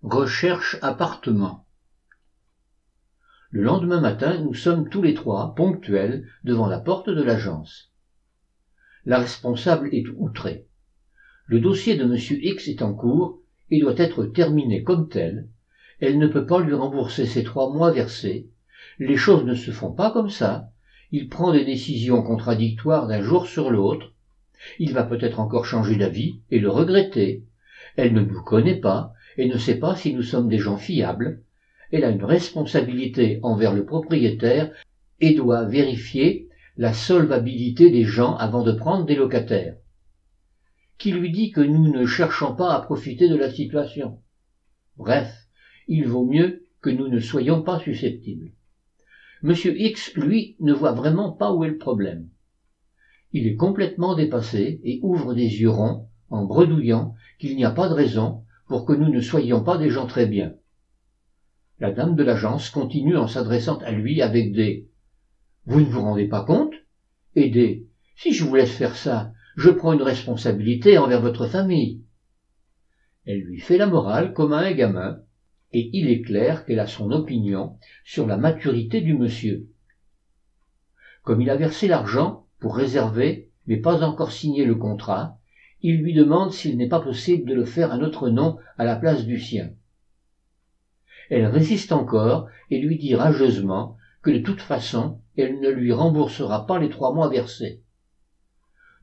Recherche appartement. Le lendemain matin, nous sommes tous les trois, ponctuels, devant la porte de l'agence. La responsable est outrée. Le dossier de M. X est en cours et doit être terminé comme tel. Elle ne peut pas lui rembourser ses 3 mois versés. Les choses ne se font pas comme ça. Il prend des décisions contradictoires d'un jour sur l'autre. Il va peut-être encore changer d'avis et le regretter. Elle ne nous connaît pas et ne sait pas si nous sommes des gens fiables. Elle a une responsabilité envers le propriétaire et doit vérifier la solvabilité des gens avant de prendre des locataires. Qui lui dit que nous ne cherchons pas à profiter de la situation? Bref, il vaut mieux que nous ne soyons pas susceptibles. Monsieur X, lui, ne voit vraiment pas où est le problème. Il est complètement dépassé et ouvre des yeux ronds en bredouillant qu'il n'y a pas de raison pour que nous ne soyons pas des gens très bien. La dame de l'agence continue en s'adressant à lui avec des « Vous ne vous rendez pas compte ?» et des « Si je vous laisse faire ça, je prends une responsabilité envers votre famille. » Elle lui fait la morale comme à un gamin, et il est clair qu'elle a son opinion sur la maturité du monsieur. Comme il a versé l'argent pour réserver, mais pas encore signé le contrat, il lui demande s'il n'est pas possible de le faire à notre nom à la place du sien. Elle résiste encore et lui dit rageusement que de toute façon, elle ne lui remboursera pas les 3 mois versés.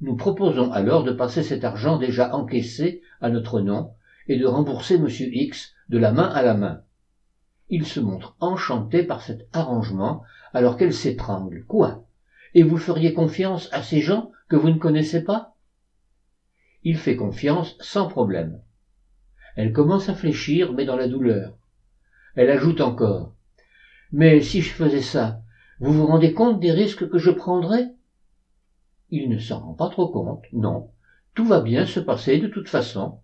Nous proposons alors de passer cet argent déjà encaissé à notre nom et de rembourser M. X de la main à la main. Il se montre enchanté par cet arrangement alors qu'elle s'étrangle. Quoi? Et vous feriez confiance à ces gens que vous ne connaissez pas? Il fait confiance sans problème. Elle commence à fléchir, mais dans la douleur. Elle ajoute encore « Mais si je faisais ça, vous vous rendez compte des risques que je prendrais ?» Il ne s'en rend pas trop compte, non. Tout va bien se passer de toute façon.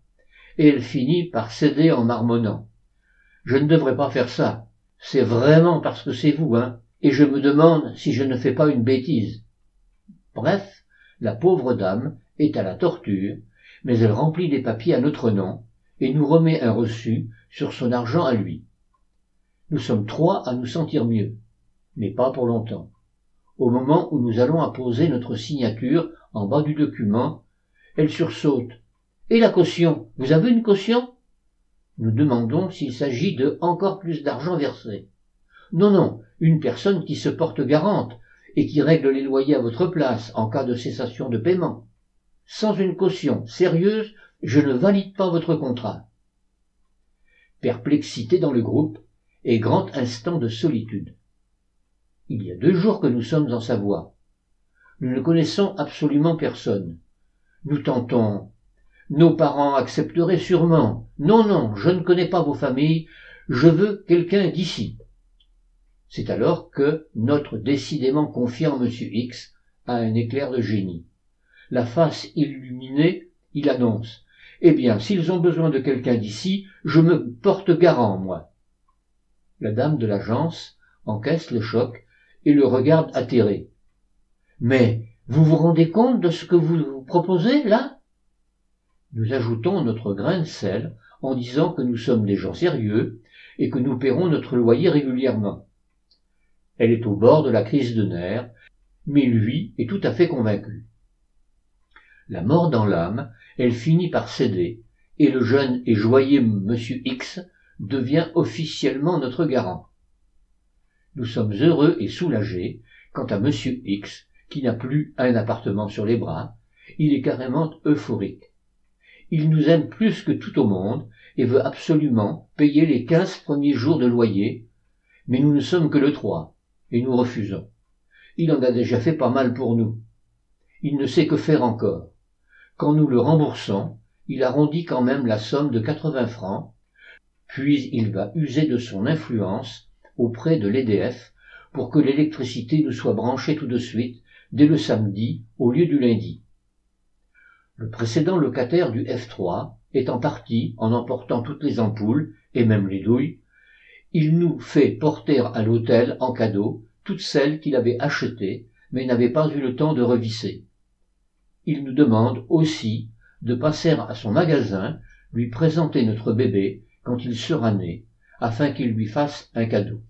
Et elle finit par céder en marmonnant. « Je ne devrais pas faire ça. C'est vraiment parce que c'est vous, hein. Et je me demande si je ne fais pas une bêtise. » Bref, la pauvre dame est à la torture, mais elle remplit les papiers à notre nom et nous remet un reçu sur son argent à lui. Nous sommes 3 à nous sentir mieux, mais pas pour longtemps. Au moment où nous allons apposer notre signature en bas du document, elle sursaute. « Et la caution? Vous avez une caution ?» Nous demandons s'il s'agit de encore plus d'argent versé. « Non, non, une personne qui se porte garante et qui règle les loyers à votre place en cas de cessation de paiement. Sans une caution sérieuse, je ne valide pas votre contrat. » Perplexité dans le groupe et grand instant de solitude. Il y a 2 jours que nous sommes en Savoie. Nous ne connaissons absolument personne. Nous tentons. Nos parents accepteraient sûrement. Non, non, je ne connais pas vos familles, je veux quelqu'un d'ici. C'est alors que notre décidément confiant M. X a un éclair de génie. La face illuminée, il annonce. Eh bien, s'ils ont besoin de quelqu'un d'ici, je me porte garant, moi. La dame de l'agence encaisse le choc et le regarde atterré. « Mais vous vous rendez compte de ce que vous proposez, là ?» Nous ajoutons notre grain de sel en disant que nous sommes des gens sérieux et que nous paierons notre loyer régulièrement. Elle est au bord de la crise de nerfs, mais lui est tout à fait convaincu. La mort dans l'âme, elle finit par céder et le jeune et joyeux M. X devient officiellement notre garant. Nous sommes heureux et soulagés quant à M. X, qui n'a plus un appartement sur les bras. Il est carrément euphorique. Il nous aime plus que tout au monde et veut absolument payer les 15 premiers jours de loyer, mais nous ne sommes que le 3, et nous refusons. Il en a déjà fait pas mal pour nous. Il ne sait que faire encore. Quand nous le remboursons, il arrondit quand même la somme de 80 francs, puis il va user de son influence auprès de l'EDF pour que l'électricité nous soit branchée tout de suite, dès le samedi au lieu du lundi. Le précédent locataire du F3 étant parti en emportant toutes les ampoules et même les douilles, il nous fait porter à l'hôtel en cadeau toutes celles qu'il avait achetées mais n'avait pas eu le temps de revisser. Il nous demande aussi de passer à son magasin, lui présenter notre bébé quand il sera né, afin qu'il lui fasse un cadeau.